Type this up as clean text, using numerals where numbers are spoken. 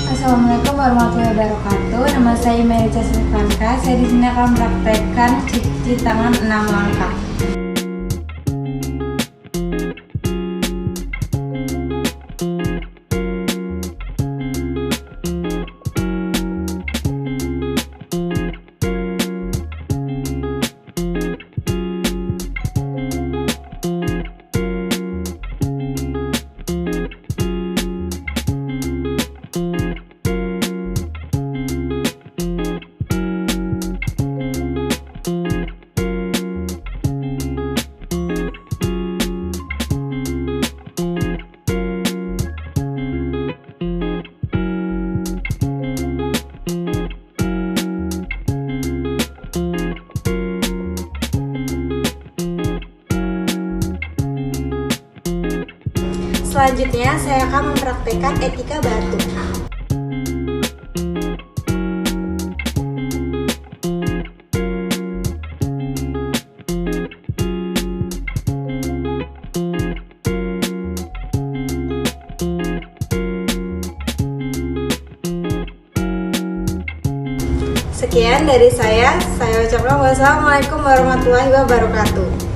Assalamualaikum warahmatullahi wabarakatuh. Nama saya Merica Silvanka. Saya di sini akan mempraktekkan cuci tangan 6 langkah. Selanjutnya, saya akan mempraktekkan etika batuk. Sekian dari saya ucapkan wassalamualaikum warahmatullahi wabarakatuh.